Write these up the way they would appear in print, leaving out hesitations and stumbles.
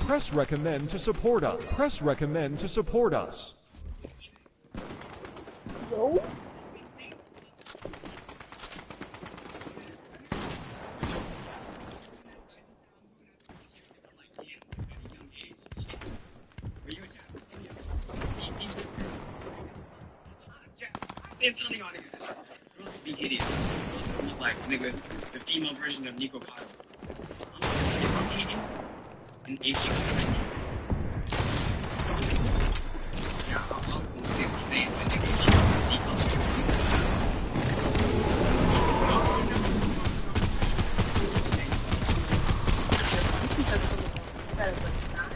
Press recommend to support us. Press recommend to support us. No? I'm telling y'all niggas this. Girls be idiots. Girls be like, nigga, the female version of Nico Cotto. I'm saying, if I'm eating, and if she comes with me, yeah, I'm gonna say what's name, but nigga, if she comes with Nico,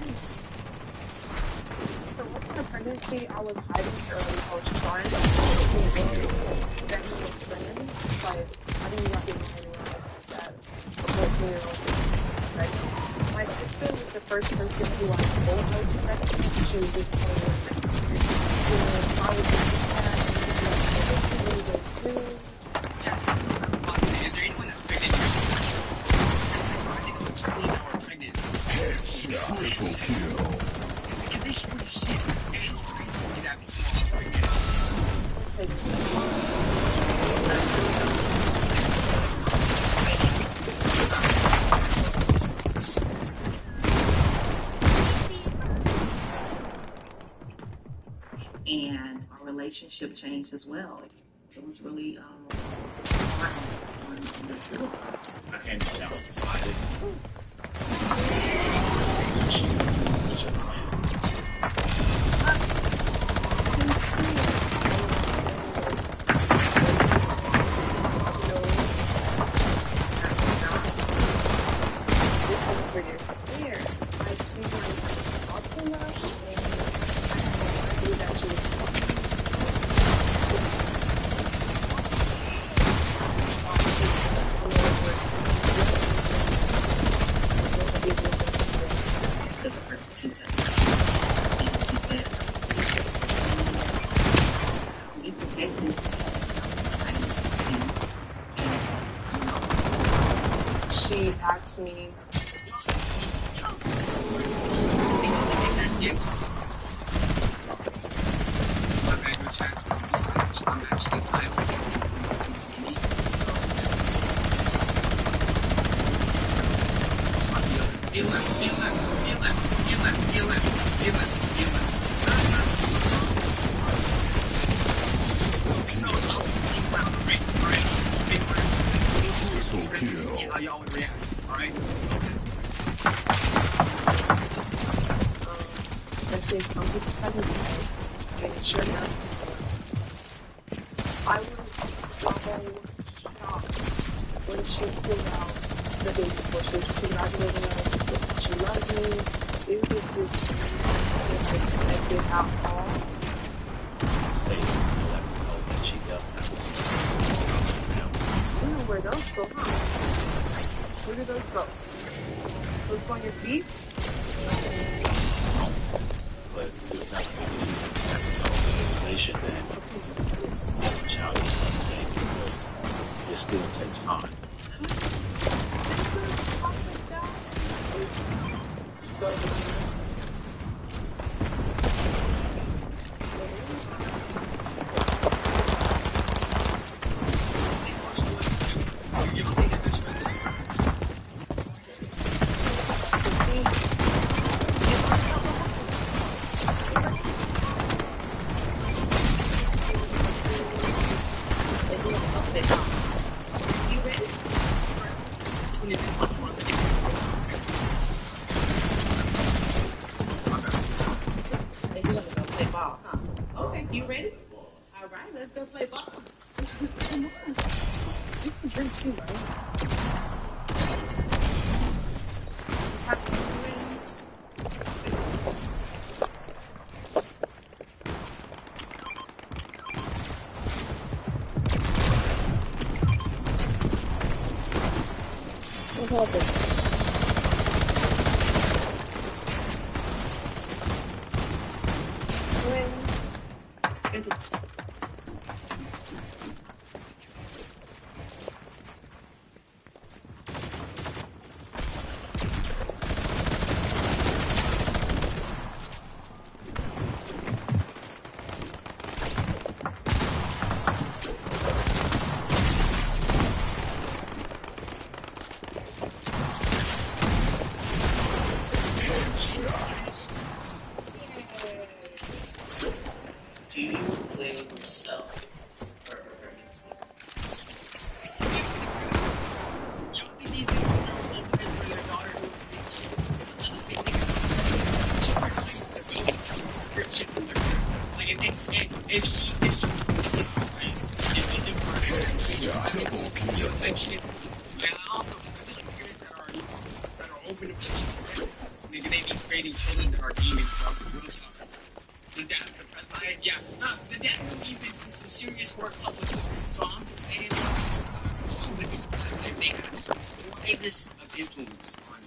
nice. So what's the pregnancy I was hiding early, so I was trying to get me with friends, but I didn't recognize anyone like that. Like, my sister was the first person who I told I was pregnant. She was just telling me my parents. I was just that, is there anyone that's pregnant? That's why I think I'm 20-hour pregnant. Triple kill. Because they shoot the shit. It's crazy to get out of and our relationship changed as well. So it was really hard on the two of us. I can't tell decided. this is pretty clear. I see my talking about it, and I knew that she was talking. Took a pregnancy test. And he said, I need to take this test. I need to see. And, She asked me, I'm actually fine. Feel see how y'all would react, alright? let's say, comes with perspective, and sure enough, I was so shocked when she pulled out the day before she was just congratulating us and said that she loved me. It was just unexpected at all. Say, let me know that she does have this. I don't know where those go, huh? Where do those go? Those go on your feet? But there's not going to be no relation that the child is going to make it, but it still takes time. Drink too, right? Just have experience. What happened? Twins. if she's friends, type shit, I don't know. I feel like parents that are open to relationships, maybe they be creating children that are demons about the real stuff. The dad, the dad won't even do some serious work publicly. So I'm just saying, along with this, if they have just this slightest of influence on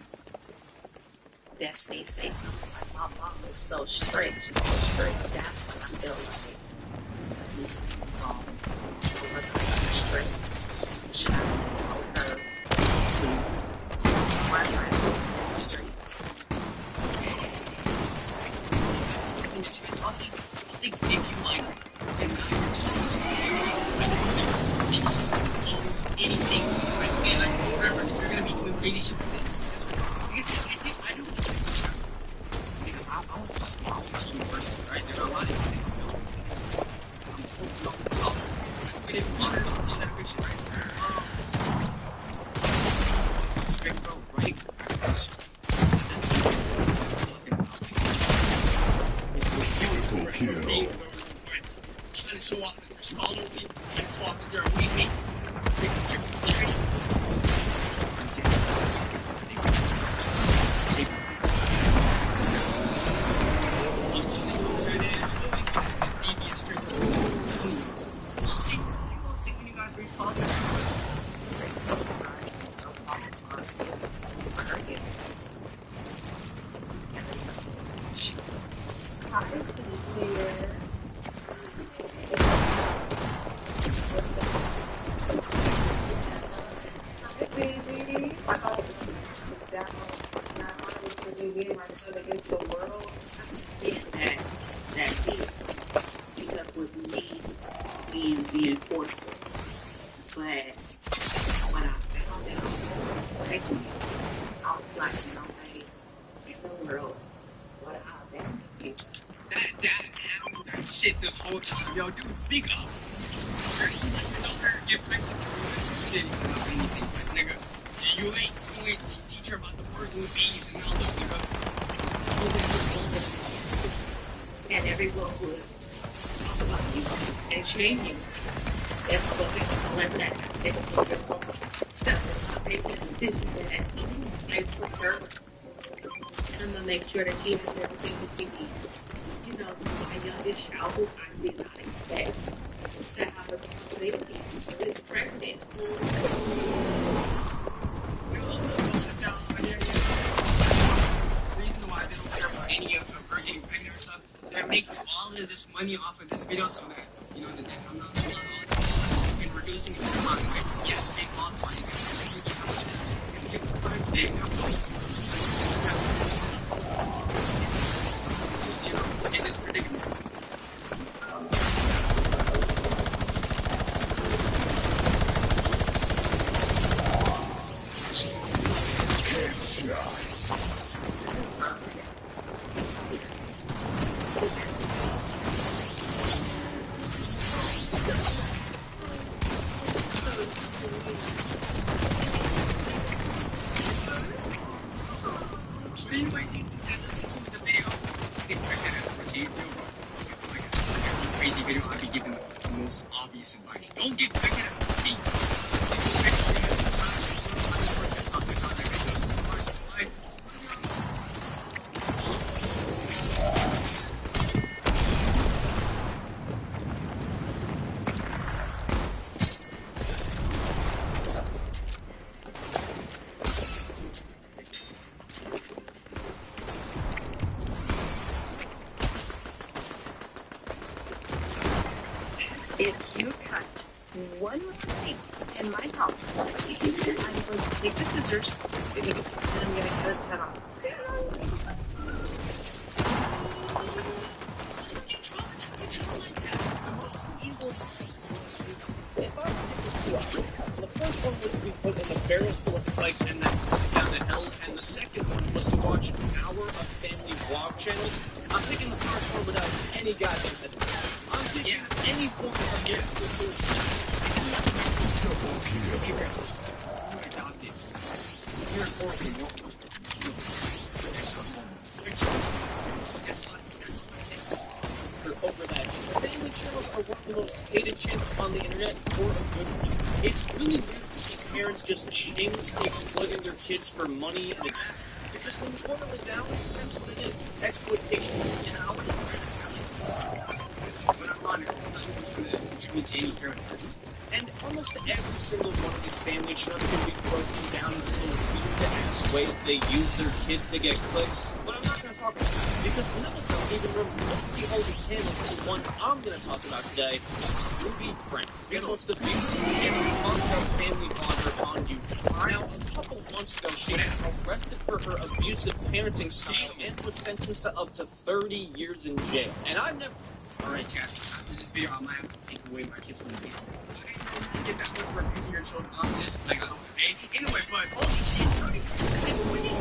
Destiny say something like, my mom is so strict, she's so strict. That's when I feel like at least it wasn't too strict. Should I allow her to run around the streets? if you like, and now you're talking anything, right? And like, whatever, you're gonna be doing crazy shit with this. I don't think I was just a university, right? There are a lot of things. I'm solid. I did honors on that picture, right? Straight bro, right? Kill. Trying to show off that they're scholarly, trying to show off that they're a weak mate. Big trips to China. Against the world, Yeah, that did. Because with me being the enforcer. But when I found out pregnant, I was like, you know, hey, in the world, what I abandoned you? That shit this whole time. Yo, dude, speak up. Get pregnant. You didn't know anything, but nigga, you ain't teach her about the birds and the bees and all this, nigga. And everyone would talk about you and shame you. That's what I let that happen. So I made the decision that I put her, and I'm gonna make sure that she has everything that she needs. You know, my youngest child, who I did not expect to have a baby, is pregnant. Any of her getting pregnant or stuff, they're making all of this money off of this video so that, you know, that I'm not all this stress has been reducing in the money. Like, yes, Jake Paul's money. In this predicament. Crazy video, I'd be giving the most obvious advice. Don't get pregnant at 14. if you cut one thing in my house, I'm going to take the scissors and I'm going to cut its head off. The first one was to be put in a barrel full of spikes and then down the hill, and the second one was to watch an hour of family vlog channels. I'm thinking the first one without any goddamn hesitation. I'm thinking any form of influence. Double kill. You're adopted. You're an orphan. That's over that. Family channels are one of the most hated channels on the internet for a good reason. It's really weird to see parents just shamelessly exploiting their kids for money and attention. Because when you boil it down, that's what it is. Exploitation. Talent. When I'm on it, I'm going to Jimmy James stereotypes. And almost every single one of these family shows can be broken down into the weird-ass ways they use their kids to get clicks, but I'm not going to talk about that, because none of them even remotely hold a candle to the one I'm going to talk about today, Ruby Frank, the most abusive and fucked-up family blogger on YouTube. Now, a couple months ago, she was arrested for her abusive parenting style and was sentenced to up to 30 years in jail. And I've never... Alright, chat. After this video, I might have to take away my kids from the game. I get that much for abusing your children. I'm just like, I don't pay. Anyway, but holy shit, 30% of these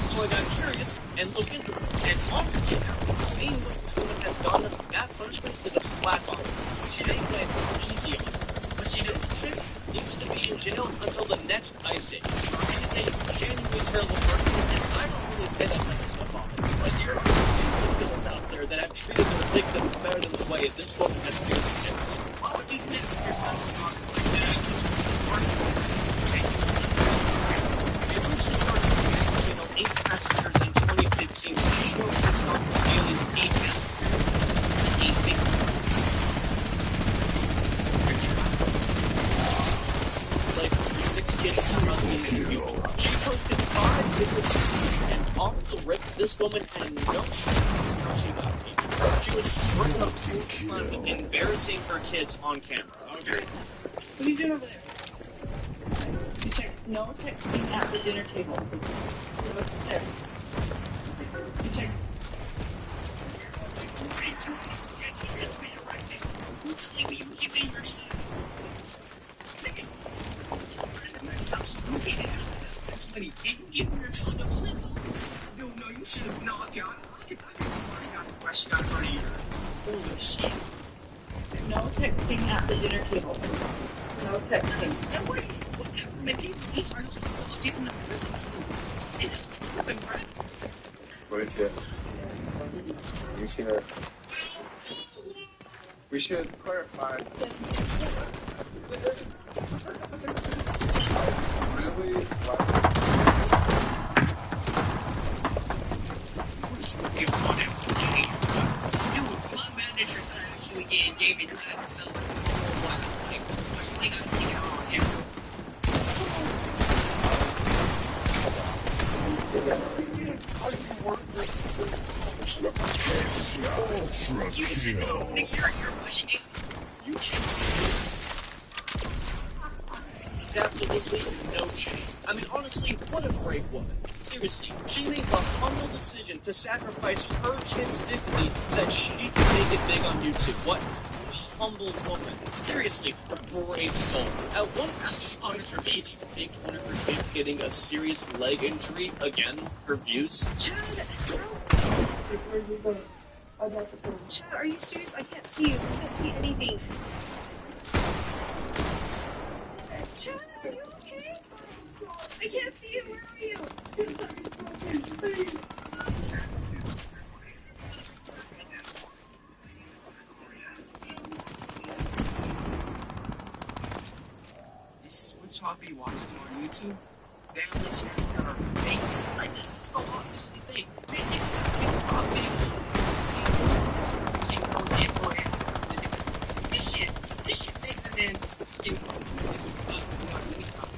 So I got curious and looked into it. And honestly, after seeing what this woman has done, that punishment is a slap on her. So she ain't went easy on her. But she knows the trick. Needs to be in jail until the next Ice Age. And a genuinely terrible person, and I don't really say that type of stuff often. But there are victims out there that have treated their victims better than the way this woman has treated their kids. Why would you do that with your son like that? It originally started with the channel 8 Passengers in 2015. She showed her son daily 8 passengers and 8 victims. Like 6 kids and her husband in the future. She posted 5 videos, and off the rip, this woman had no shame how she got views. She was straight up fun with embarrassing her kids on camera. Okay. What are you doing over there? You check no texting at the dinner table. What's there? You check. Somebody didn't give your child a flip. No, you should have not got it. I can see why I got the question got in front of you. Holy shit. No texting at the dinner table. No texting. And what type of making these are giving them this? It's something, right? What is it? We should. We should clarify. Really? My managers are actually getting gave me credit to sell last night. You think I'm taking it on him? You should know. You're pushing it. You should. It's absolutely no shame. I mean, honestly, what a great woman. Seriously, she made the humble decision to sacrifice her kid's dignity so that she could make it big on YouTube. What a humble woman. Seriously, a brave soul. At one point, she faked one of her kids getting a serious leg injury again for views. Chad, are you serious? I can't see you. I can't see anything. Chad, are you okay? I can't see you. Where are you? This Switch Hobby watched on YouTube. They have the channel that are fake. Like, this is so obviously fake. It's not fake. This shit faker than fucking. Let me stop.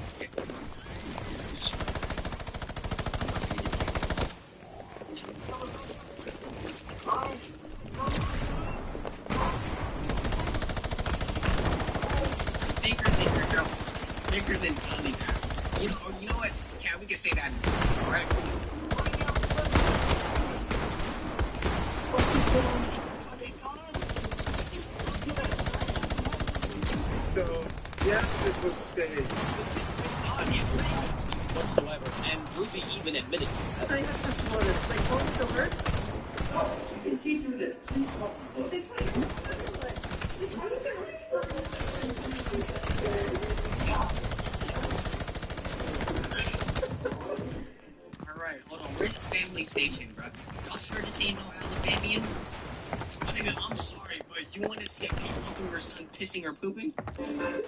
Bigger than Donnie's ass. You know what? Chad, we can say that. Alright? So, yes, this was staged. It's not his reason whatsoever, and Ruby even admitted to that. I have to blow it. Like, going to work? You can see through it. They put it in the Alright, hold on. Where's Family Station, bro? Y'all sure this ain't no Alabamians? Nigga, I'm sorry, but you want to see a kid from your son pissing or pooping? Weird.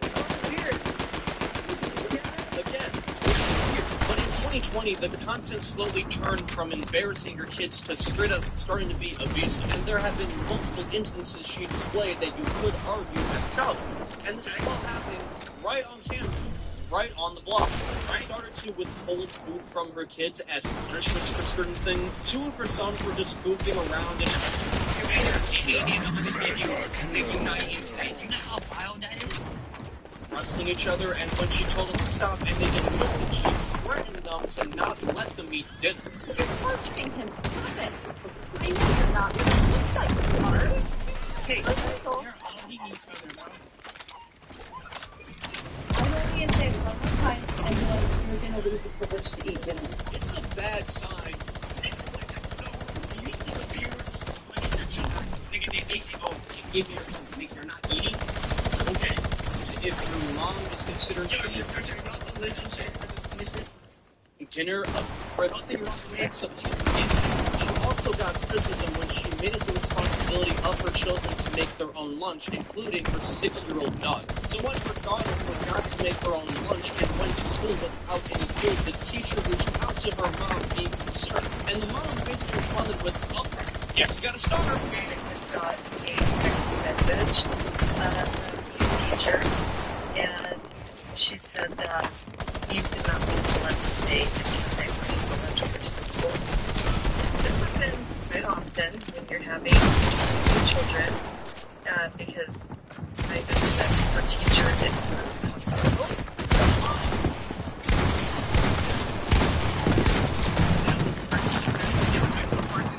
Again, it's weird. But in 2020, the content slowly turned from embarrassing her kids to straight up starting to be abusive. And there have been multiple instances she displayed that you could argue as child abuse. And this is all happening right on camera. Right on the vlog. I started to withhold food from her kids as punishments for certain things. Two of her sons were just goofing around and You know how wild that is? wrestling each other, and when she told them to stop and they didn't listen, she threatened them to not let them eat dinner. You're torturing him. Stop it. I know you're not. It's like hard. See, Michael, you're hugging each other, bro. I'm only in favor one more time, and then you're going to lose the privilege to eat dinner. It's a bad sign. You think the parents, when it's their children, they say, oh, give me your phone, make you're not eating? Okay. If your mom is considered You're talking about the relationship for this punishment? dinner a privilege, and she also got criticism when she made it the responsibility of her children to make their own lunch, including her 6-year-old daughter. So when her daughter forgot to make her own lunch and went to school without any food, the teacher reached out to her mom being concerned. And the mom basically responded with, oh, yes, you got a starter. I just got a text message from the teacher, and she said that you did not make the lunch today because they were eating the lunch over to the school. This happens quite often when you're having two children, because I visited her teacher in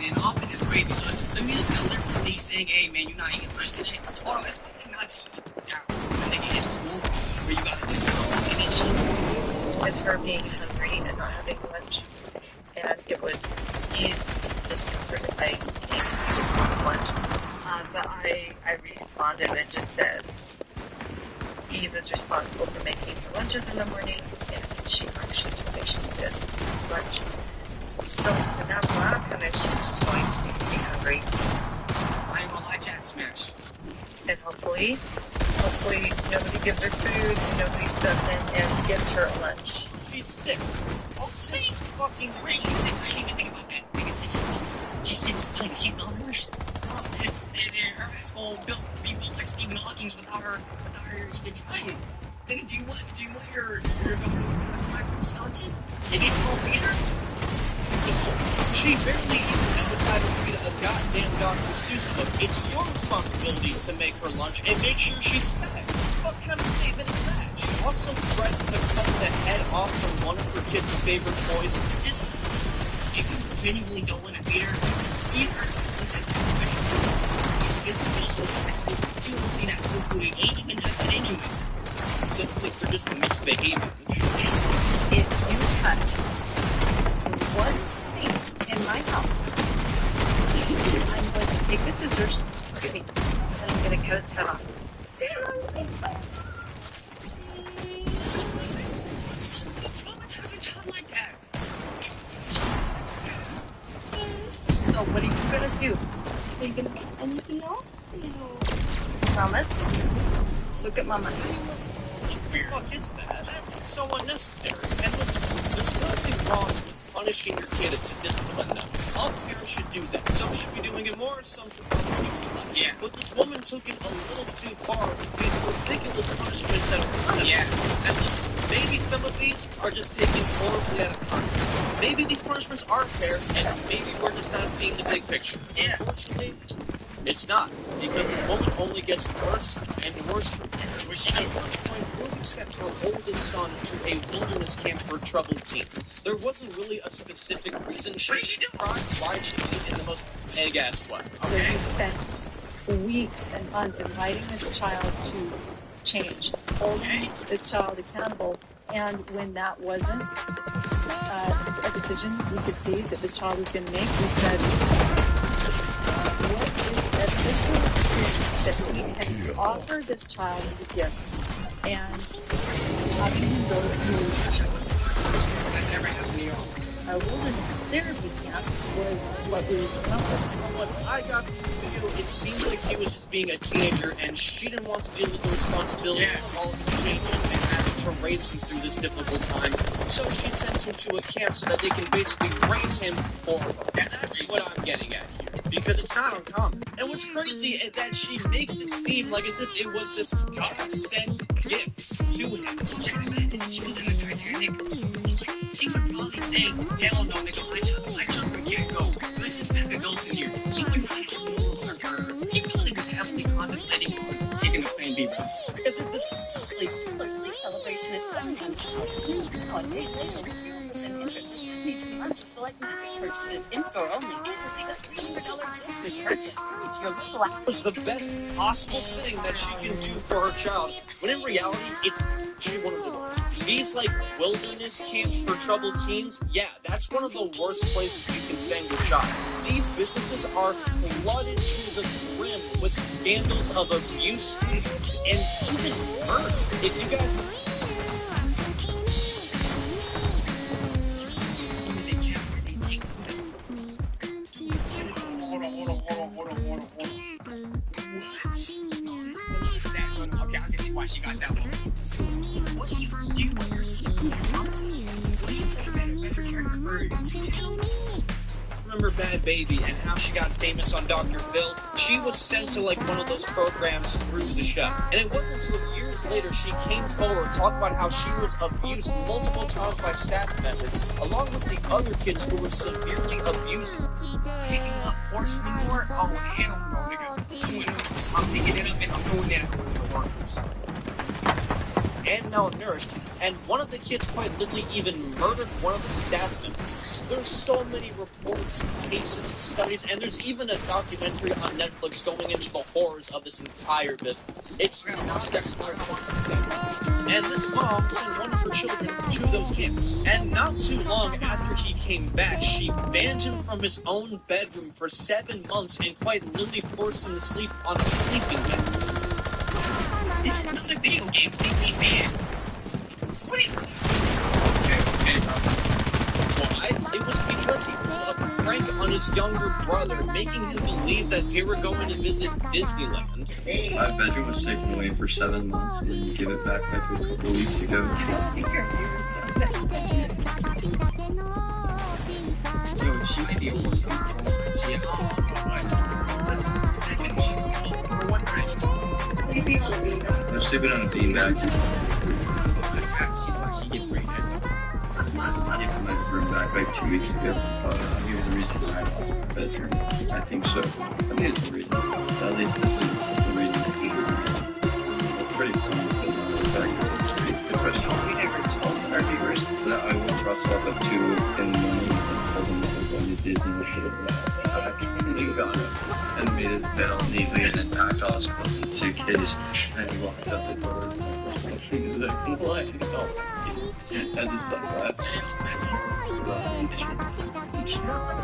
And often it's crazy. So the music literally saying, hey man, you're not eating lunch today. Oh, that's not eating. Yeah. When they get into school, where you gotta do something, and then she. with her being hungry and not having lunch, and it would ease discomfort if I gave just one lunch. But I responded and just said Eve is responsible for making the lunches in the morning, and she actually told me she did lunch. So when that will happen, she's just going to be hungry, I ain't gonna lie, Jack Smash. and hopefully nobody gives her food, nobody steps in and gives her a lunch. She's 6. Oh, 6 fucking Wait, she's 6. I didn't even think about that. Nigga, 6. She's 6. Nigga, she's not a nurse. Her ass gonna be built like Stephen Hawking's without her even trying. Nigga, do you want your daughter to have my personality? Nigga, you won't read her? She barely even knows how to read a goddamn Dr. Seuss book. It's your responsibility to make her lunch and make sure she's fed. What kind of statement is that? She also threatened to cut the head off from one of her kids' favorite toys. Just, if you genuinely don't want to feed her, listen, she's also school. She won't see that school food. It ain't even that good anyway. Simply for just misbehaving. If you cut one thing in my house, I'm going to take the scissors, and I'm going to cut its head off. Traumatize a child like that. So what are you going to do? Are you going to cut anything else? Promise? Look at Mama. Fuck is that? That's so unnecessary. And listen, there's nothing wrong with punishing your kid to discipline them. All parents should do that. Some should be doing it more, some should probably be doing it less. Yeah. But this woman took it a little too far with these ridiculous punishments at her. Yeah. And listen, maybe some of these are just taken horribly out of context. Maybe these punishments are fair, and maybe we're just not seeing the big picture. Yeah. Unfortunately, it's not, because this woman only gets worse and worse from here. At one point, Ruby sent her oldest son to a wilderness camp for troubled teens. There wasn't really a specific reason. She tried why she did it in the most vague-ass way. So you spent weeks and months inviting this child to change, holding this child accountable, and when that wasn't a decision we could see that this child was going to make, we said, what is a visceral experience that we can offer this child as a gift, and having him go to That's never happened to you. our wilderness therapy camp was what we remember. From what I got from the video, it seemed like he was just being a teenager and she didn't want to deal with the responsibility of all of his changes and having to raise him through this difficult time. So she sent him to a camp so that they can basically raise him for her. That's what I'm getting at here. Because it's not uncommon. And what's crazy is that she makes it seem like as if it was this God-sent gift to him. She was in the Titanic. She would probably say, hell no, nigga, my children can't go. Let's just have adults in here. She would not have no for her. She probably was heavily contemplating taking the Plan B route. As if this Sleep celebration is done on a day later with 0% interest. Just need 2 months to select mattress purchases in-store only and receive a $300 good purchase to your local app. was the best possible thing that she can do for her child, when in reality, it's actually one of the worst. These, like, wilderness camps for troubled teens, yeah, that's one of the worst places you can send your child. These businesses are flooded to the brim with scandals of abuse and even murder. If you guys... Okay, I can see why she got that one. What do you do when you're traumatized? What do you think about a better character for your channel? Remember Bad Baby and how she got famous on Dr. Phil? She was sent to like one of those programs through the show. And it wasn't until years later she came forward to talk about how she was abused multiple times by staff members, along with the other kids who were severely abused. Picking up horse manure? Oh, hell no, nigga. I'm picking it up and I'm throwing that over the workers. And malnourished, and one of the kids quite literally even murdered one of the staff members. There's so many reports, cases, studies, and there's even a documentary on Netflix going into the horrors of this entire business. It's not as smart and this mom sent one of her children to those camps. And not too long after he came back, she banned him from his own bedroom for 7 months and quite literally forced him to sleep on a sleeping bag. This is not a video game. Please, man. What is this? Why? It was because he pulled a prank on his younger brother, making him believe that they were going to visit Disneyland. My bedroom was taken away for 7 months and you gave it back like a couple weeks ago. Yo, she might be a horse. She 7 months for one night. Sleeping on a beanbag. I was sleeping on a beanbag. She get pregnant. I gave my room back like 2 weeks ago. Maybe the reason why I lost my bedroom. I think so. I think it's the reason. At least this is the reason I hate it. It's pretty cool. The fact that it's pretty depressing. We never told our viewers that I woke Russell up at 2 in the morning and told him that we're going to Disney. We should have back and he got up and made it down neatly and then packed all his clothes in the suitcase and he walked out the door. He was like, what? And just like that.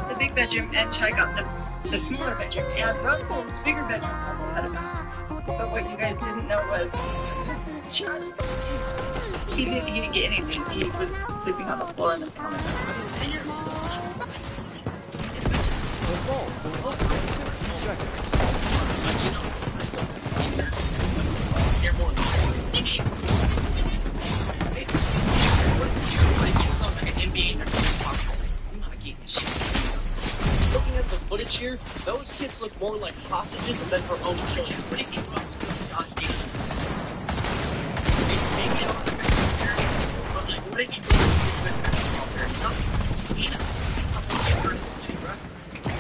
The big bedroom, and Chai got the smaller bedroom, and Russell's bigger bedroom also had a bath. But what you guys didn't know was he didn't get anything. He was sleeping on the floor in the common room. The ball's in 60 seconds. Looking at the footage here, those kids look more like hostages than her own children.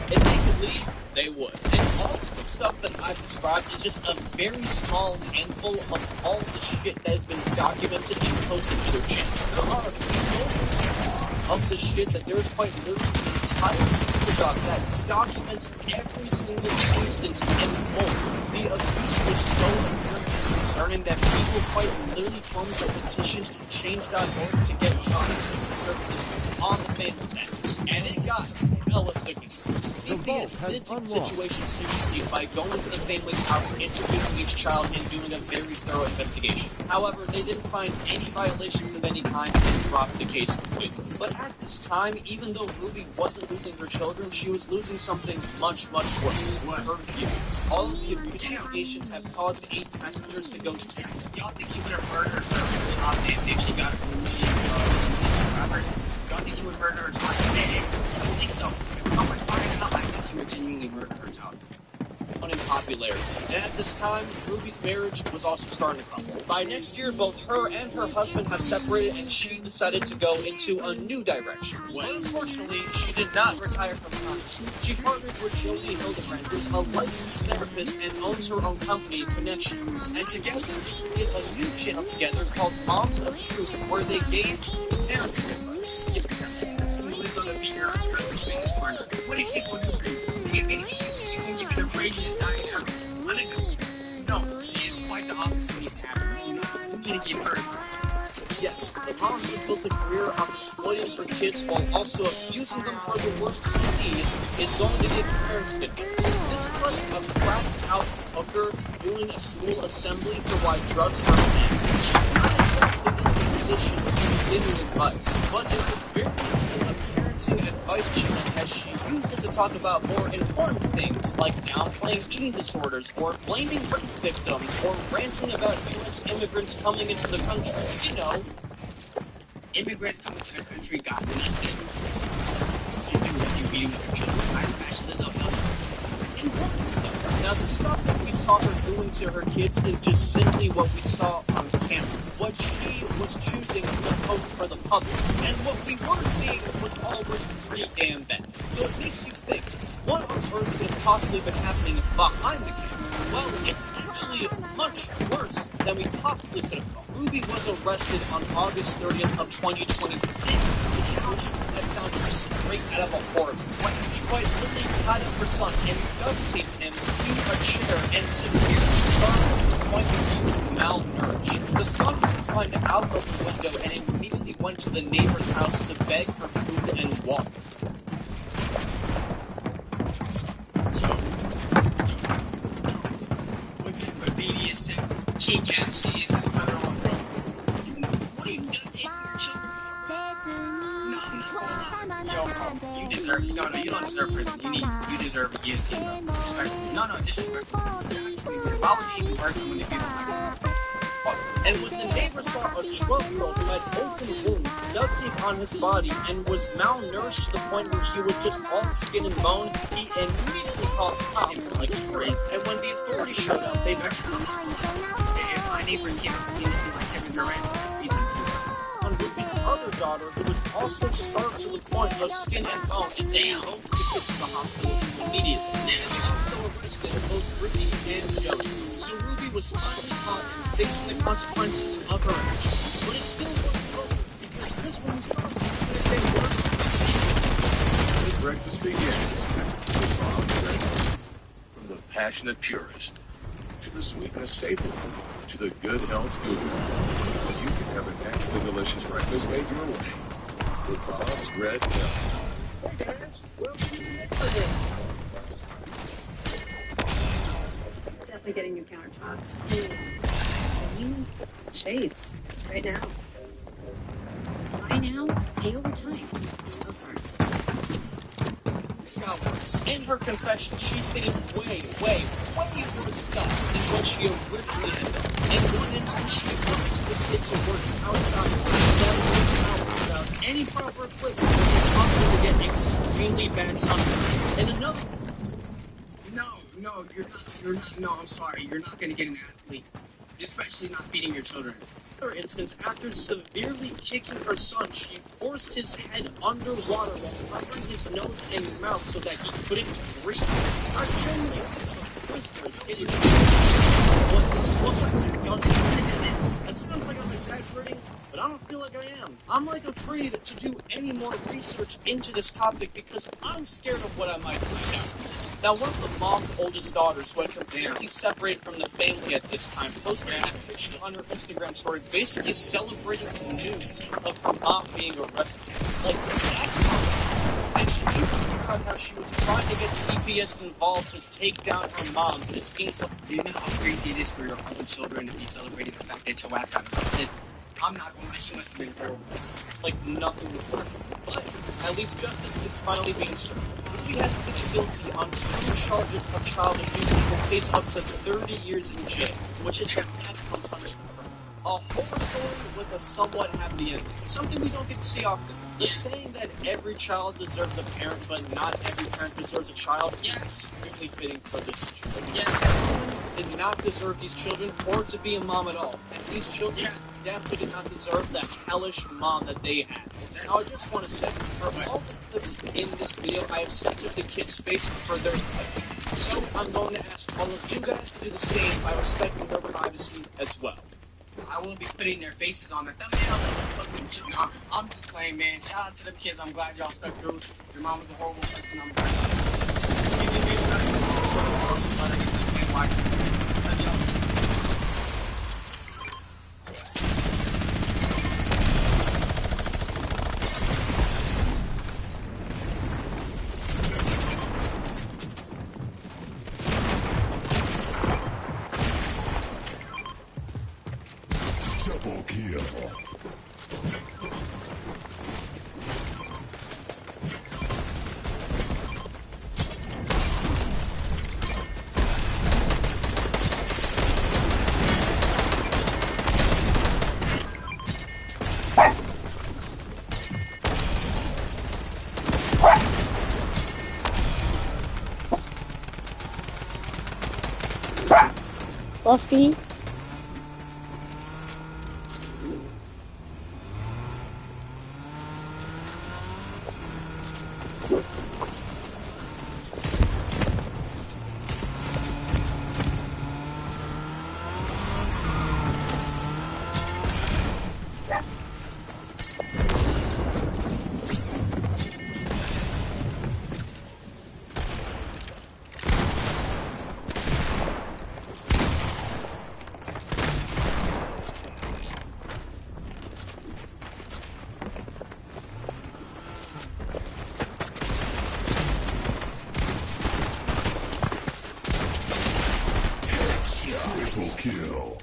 If they could leave, they would. And all of the stuff that I've described is just a very small handful of all the shit that has been documented and posted to their channel. There are so many of the shit that there's quite literally an entire Google Doc that documents every single instance and more. The abuse was so concerning that people quite literally formed a petition to change.org to get child protective services on the Family Act. And it got hella signatures. The Ruby vault has has been taking the unlocked. situation seriously by going to the family's house, interviewing each child, and doing a very thorough investigation. However, they didn't find any violations of any kind and dropped the case completely. But at this time, even though Ruby wasn't losing her children, she was losing something much, much worse. Her views. All of the abuse allegations have caused 8 passengers to go to death. Y'all think she would have murdered her child if she got Mrs. Roberts? Y'all think she would murder her child? I don't think so. If I'm firing up, I think she would genuinely murder her child. In popularity. And at this time, Ruby's marriage was also starting to crumble. By next year, both her and her husband have separated, and she decided to go into a new direction. But unfortunately, she did not retire from content. She partnered with Jody Hildebrand, who's a licensed therapist and owns her own company, Connections. And together, they did a new channel together called Moms of Truth, where they gave the parents advice. Someone lives on a beat here. In this corner. What is she going to do for you? Is she going to give you the radiant and die out? No, it's quite the opposite needs to happen. You need to give her advice. Yes, the mom has built a career of exploiting her kids while also abusing them for the worst to see is going to give parents advice. This is like a cracked out hooker doing a school assembly for why drugs are banned. She's not exactly in the position to give you advice, but it was very a parenting advice channel as she used it to talk about more important things like downplaying eating disorders or blaming rape victims or ranting about U.S. immigrants coming into the country. You know, Immigrants coming to the country got nothing to do with you beating up your children. I especially this up important stuff. Now, the stuff that we saw her doing to her kids is just simply what we saw on camera. What she was choosing to post for the public. And what we were seeing was already pretty damn bad. So it makes you think, what on earth could have possibly been happening behind the camera? Well, it's actually much worse than we possibly could have thought. Ruby was arrested on August 30th of 2026. That sounded straight out of a horror movie. She quite literally tied up her son and duct taped him to a chair and severely starved to the point that he was malnourished. The son climbed out of the window and immediately went to the neighbor's house to beg for food and water. So, what type of BDSM kid cat she is? What are you gonna take your children for? No, I'm not gonna lie. Yo, you deserve. No, you don't deserve prison. You deserve a guillotine. Bro. Respectfully. No, disrespectful. Why would you even hurt someone if you don't like them? And when the neighbor saw a drug girl who had open wounds, duct tape on his body, and was malnourished to the point where he was just all skin and bone, he immediately called cops like he phrased. And when the authorities showed up, they actually If my neighbors came up to me looking like Kevin Durant, I'd beat them too. on Ruby's other daughter, who was also starved to the point of skin and bone. Damn, both the kids to the hospital immediately. And they also arrested both Ruby and Jody. So Ruby was finally caught and facing the consequences of her actions. But it still wasn't over, because just when we thought things would have been worse, The breakfast begins with Bob's Breakfast. From the passionate purist to the sweetness savory to the good health guru, you can have a naturally delicious breakfast made your way with Bob's Red Milk. Definitely getting new countertops. Shades. Right now. Buy now, pay over time. Go for it. got worse. In her confession, she's hitting way worse stuff than what she originally had done. In one instance, she wants the kids to work outside for 7 hours without any proper equipment, which is possible to get extremely bad sunburns. In another No, I'm sorry. You're not going to get an athlete. Especially not beating your children. other instance, after severely kicking her son, she forced his head underwater while covering his nose and mouth so that he couldn't breathe. Our genuinely whispers what this woman done to this. That sounds like I'm exaggerating, but I don't feel like I am. I'm like afraid to do any more research into this topic because I'm scared of what I might find out. Now, one of the mom's oldest daughters, who had completely separated from the family at this time, posted a picture on her Instagram story basically celebrating the news of her mom being arrested. Like, that's not And she even described how she was trying to get CPS involved to take down her mom, but it seems like... Do you know how crazy it is for your own children to be celebrating the fact that your ass got arrested? I'm not gonna lie, she must have been horrible. like nothing was working. But at least justice is finally being served. He has pleaded guilty on 2 charges of child abuse and will face up to 30 years in jail, which is the maximum punishment. A horror story with a somewhat happy ending. Something we don't get to see often. The saying that every child deserves a parent, but not every parent deserves a child, is extremely fitting for this situation. Someone did not deserve these children or to be a mom at all. And these children definitely did not deserve the hellish mom that they had. Now, I just want to say, for all the clips in this video, I have censored the kid's face for their protection. So, I'm going to ask all of you guys to do the same by respecting their privacy as well. I won't be putting their faces on the thumbnail. No, I'm just playing, man. Shout out to them kids. I'm glad y'all stuck through. Your mom was a horrible person. I'm glad Double kill. Buffy. Triple kill.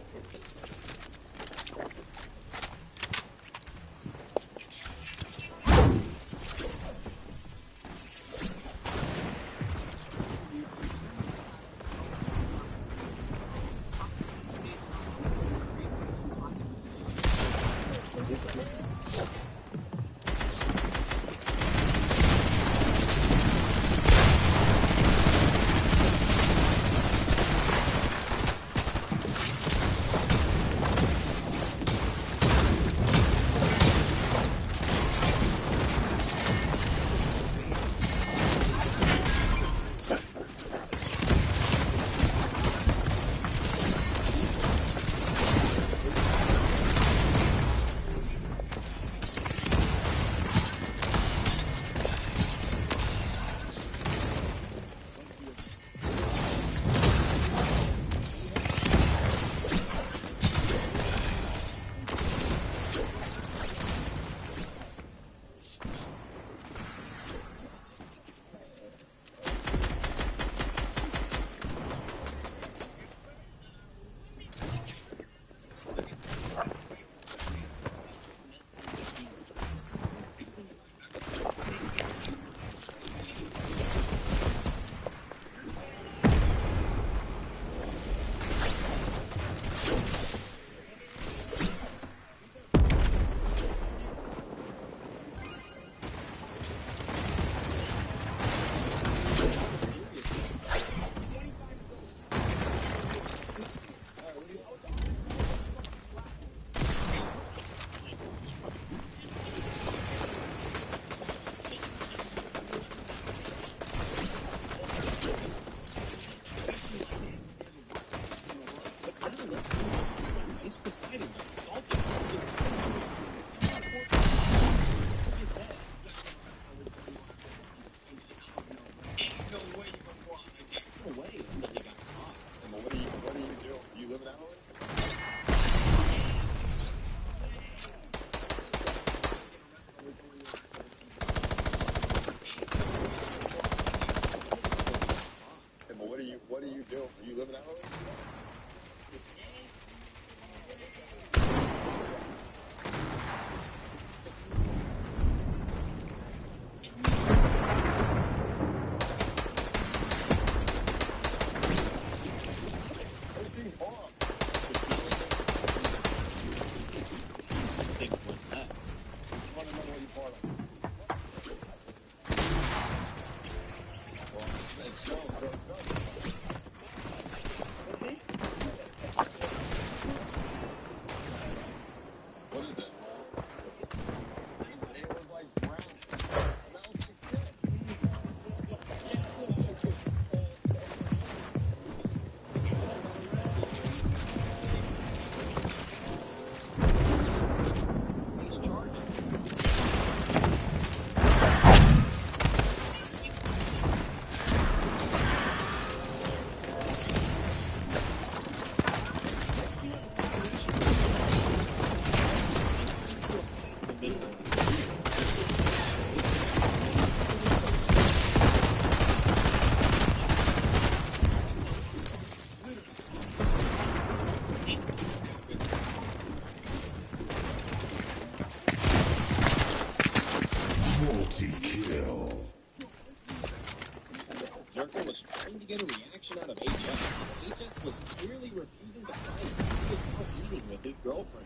Zerko was trying to get a reaction out of HS. HS was clearly refusing to fight because he was out eating with his girlfriend.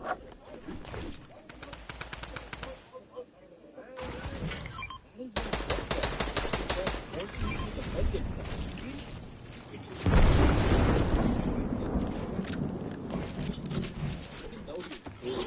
That is what Zerko forcing him to defend himself. Even though he was clearly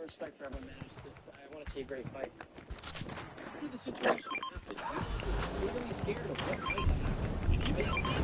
respect for everyone managed this. I want to see a great fight. How did the situation happen? I was really scared of what might happen. And even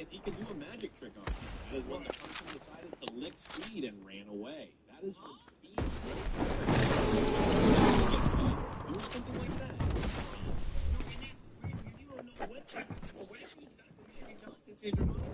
if he could do a magic trick on him. That is when the person decided to lick Speed and ran away. That is when Speed doing something like that. You don't know what type of way Magic Johnson said your mom.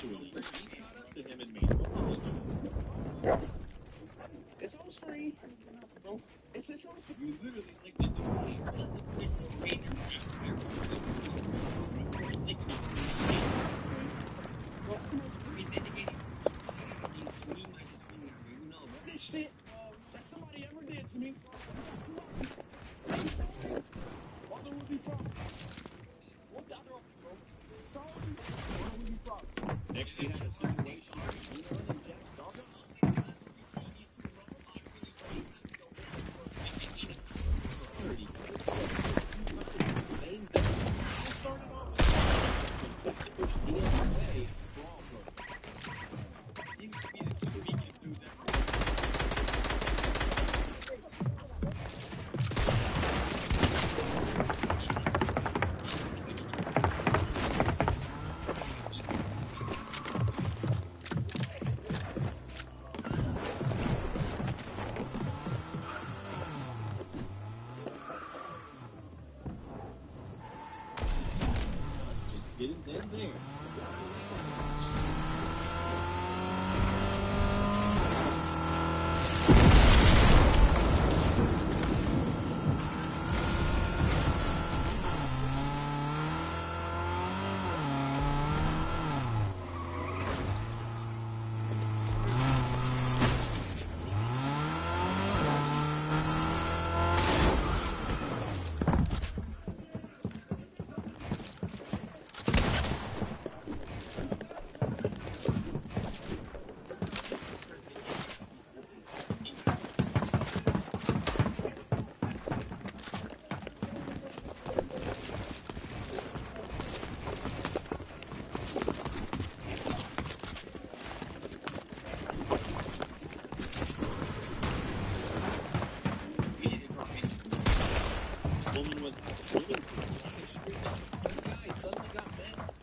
eventually. He caught up to him and made him It's on screen. It's on screen. You literally licked it. This shit that somebody ever did to me. What would be from? What doctor bro? Sorry. What would be from? Next, they had a situation where Elon and Jack Dawson. Same thing. I started off with push DMA brawl mode. You could be the two weekend dude that Didn't end there. Swimming with swimming to the street. Some guy suddenly got bent.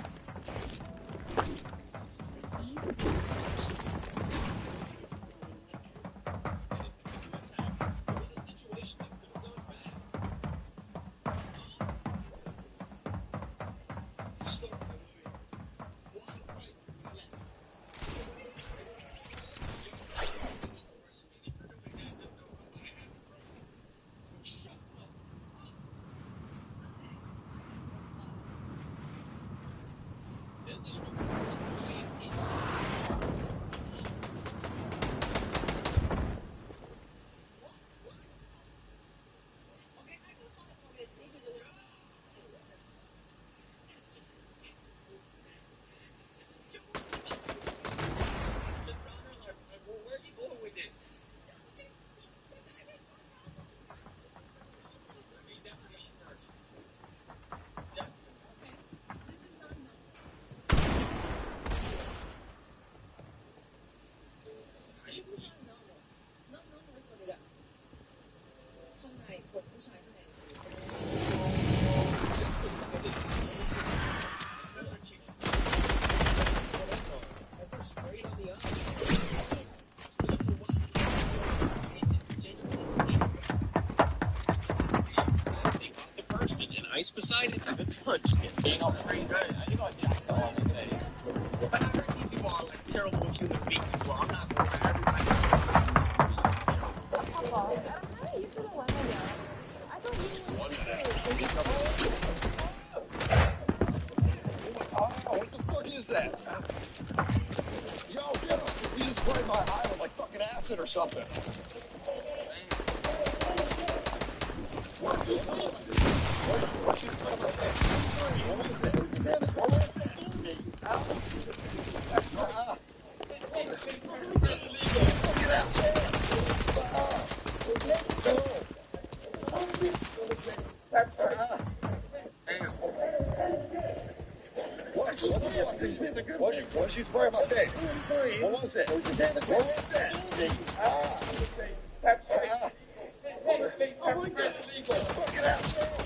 Ice beside it, I've been punched it. You know, pretty good. I think I'll jack the whole thing. But I heard these people are like terrible human beings. Well, I'm not going to everybody. Oh, what the fuck is that? Yo, you just sprayed my eye with like fucking acid or something. What is what did you spray on my face? What was it? What was that? Oh my God. Fucking asshole.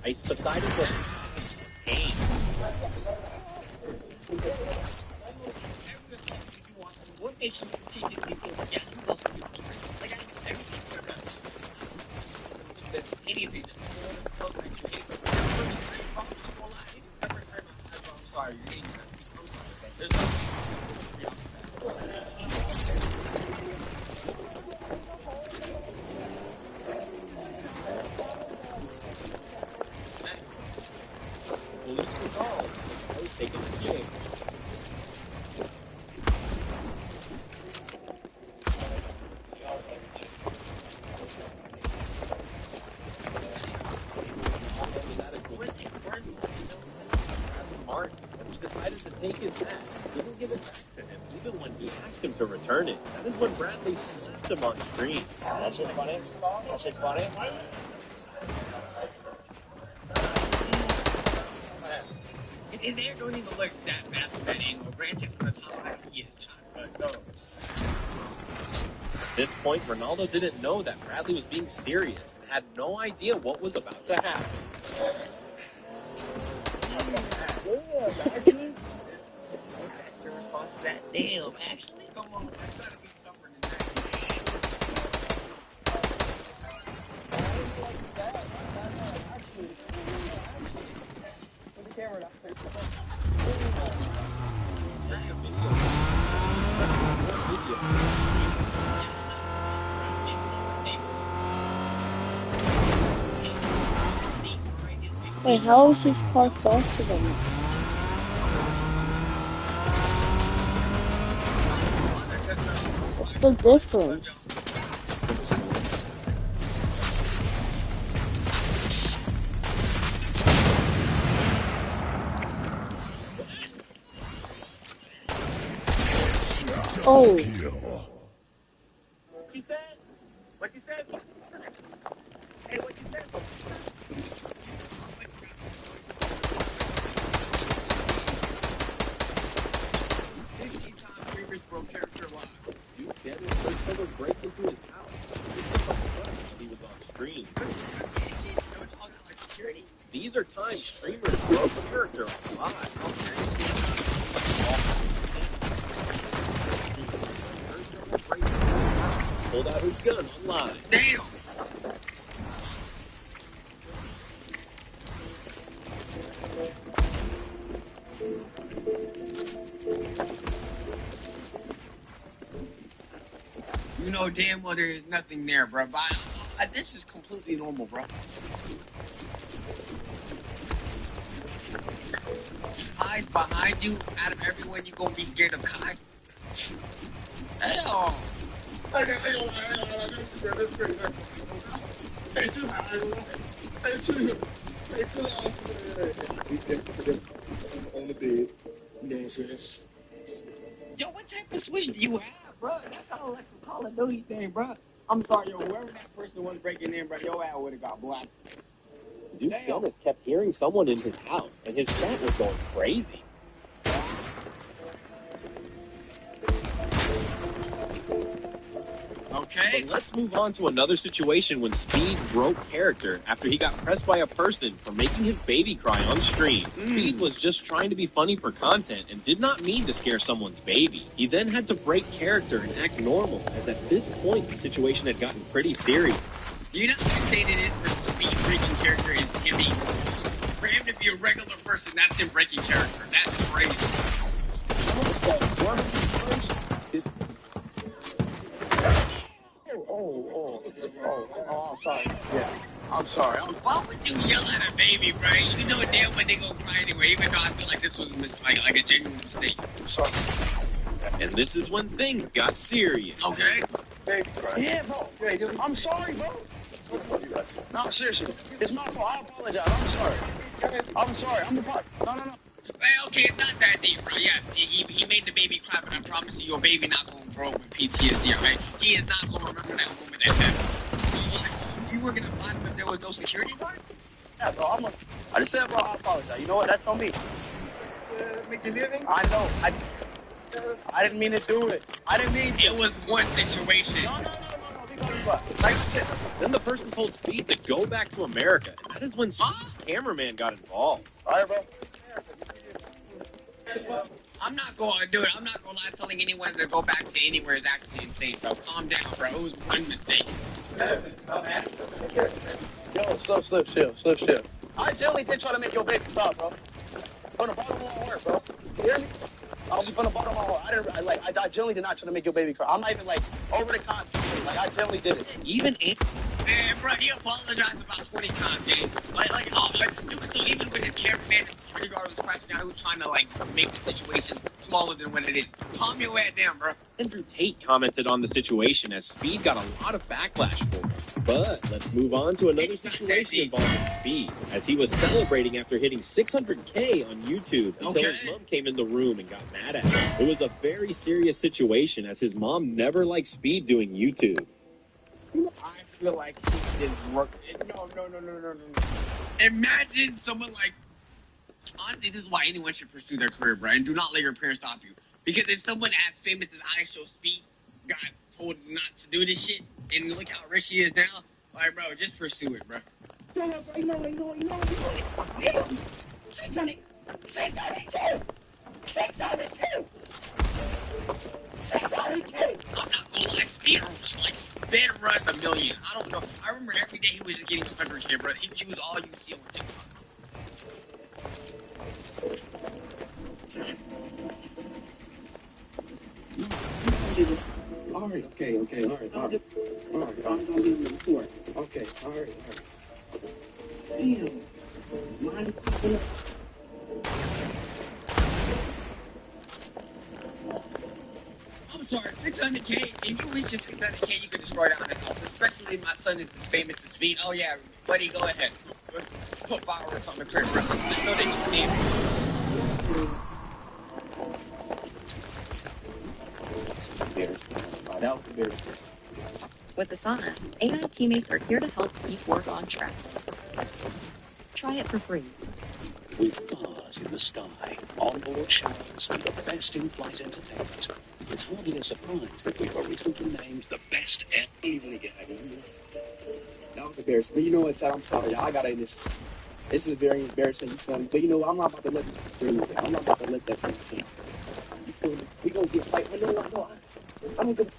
Ice beside it with pain. makes you strategically feel like, yeah, I'm supposed to be like, I do everything for them. Anything that's so like, you hate them. I'm sorry, you hate them. There's no Police were called. I was taken to jail. Martin, he decided to take his hat. He didn't give it back to him, even when he asked him to return it. That is when Bradley slapped him on screen. That's just funny. That's just funny. His hair don't even look that bad from that angle. Granted, from the top, he is shot, but no. At this point, Ronaldo didn't know that Bradley was being serious and had no idea what was about to happen. That's the response to that. Damn, actually, come on. That's gotta be tougher than Wait, how is his car faster than it? What's the difference? Oh. What you said? What you said? Hey, what you said? Broke character alive. Duke Dennis heard someone break into his house. He was on screen. These are times streamers broke character alive. Pulled out his gun live. Damn! You know damn well there is nothing there, bro. But this is completely normal, bro. Hide behind you. Out of everyone, you gonna be scared of Kai? Hell! On the bed. You know what I'm saying? Yo, what type of switch do you have, bro? That's how like some Call of Duty thing, bro. I'm sorry, yo, whoever that person was breaking in, bro, your ass would have got blasted. Duke Dennis kept hearing someone in his house, and his chat was going crazy. Okay. But let's move on to another situation when Speed broke character after he got pressed by a person for making his baby cry on stream. Speed was just trying to be funny for content and did not mean to scare someone's baby. He then had to break character and act normal, as at this point the situation had gotten pretty serious. You know how insane it is for Speed breaking character is him being... For him to be a regular person, that's him breaking character. That's crazy. I'm sorry. Yeah, I'm sorry. Why would you yell at a baby, bro? You know damn well they gonna cry anyway, even though I feel like this was like a genuine mistake. I'm sorry. And this is when things got serious. Okay. Baby, right? Yeah, bro. Hey, dude, I'm sorry, bro. No, seriously. It's my fault. I apologize. I'm sorry. I'm sorry. I'm the part. No. Well, okay, it's not that deep, bro. Yeah, he made the baby cry, but I promise you, your baby not gonna grow up with PTSD, right? He is not gonna remember that moment that happened. You were gonna find if there was no security guard? Yeah, bro. I just said, bro, I apologize. You know what? That's on me. Make a living? I know. I didn't mean to do it. I didn't mean to. It was one situation. No. Like, Then the person told Speed to go back to America, and that is when Speed's cameraman got involved. all right, bro. I'm not going to do it. I'm not going to lie. Telling anyone to go back to anywhere is actually insane, bro. Calm down, bro. It was one mistake. Yo, slow, chill. I generally did try to make your baby stop, bro. From the bottom of my heart, bro. You hear me? I was just from the bottom of my heart. I generally did not try to make your baby cry. I'm not even, like, over the concept. Like, I generally did it. Even man, bro, he apologized about 20 times, gang. Even with his cameraman, the bodyguard was crashing out, he was trying to, like, make the situation smaller than what it is. Calm your head down, bro. Andrew Tate commented on the situation as Speed got a lot of backlash for it. But let's move on to another situation involving Speed, as he was celebrating after hitting 600K on YouTube until his mom came in the room and got mad at him. It was a very serious situation, as his mom never liked Speed doing YouTube. I feel like he didn't work. No. Imagine someone like... Honestly, this is why anyone should pursue their career, bro. And do not let your parents stop you. Because if someone as famous as IShowSpeed got told not to do this shit, and look how rich he is now, like, bro, just pursue it, bro. You know. 600. I'm not gonna lie, Speed was like sped run a million. I don't know. I remember every day he was just getting 100K, bro. He was all you see on TikTok. Alright, okay, alright. Okay, alright. Damn. Mind popping up. I'm sorry, 600K. If you reach 600K, you can destroy the house. Especially my son is as famous as Speed. Oh yeah, buddy, go ahead. Put fireworks on the crib, bro. Just know that you can. This is embarrassing. Oh, that was embarrassing. With Asana, AI teammates are here to help keep work on track. Try it for free. With stars in the sky, onboard showers with the best in-flight entertainment, it's hardly a surprise that we were recently named the best ever. That was embarrassing. But you know what, Chad? I'm sorry. I gotta end this. This is very embarrassing. You feel me? But you know, I'm not about to let this through. I'm not about to let that through. You feel me? We gonna get fight. But no, I'm gonna.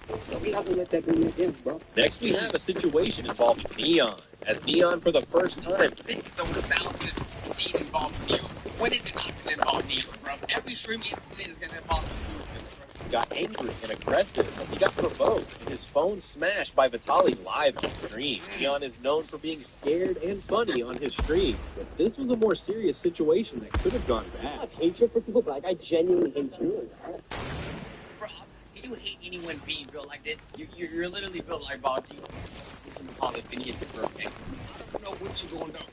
We not gonna let that go again, bro. Next, we have a situation involving Neon, as Neon, for the first time, Think the 1,000th scene involved Neon. When is it not gonna involve Neon, bro? Every stream incident is gonna involve Neon, bro. got angry and aggressive. He got provoked, and his phone smashed by Vitaly live on stream. Neon is known for being scared and funny on his stream, but this was a more serious situation that could have gone bad. I have hatred for people, but like, I genuinely hate you. Bro, you hate anyone being built like this. You're literally built like Balti. You can call it Phineas and Ferb. I don't know what you're going to do.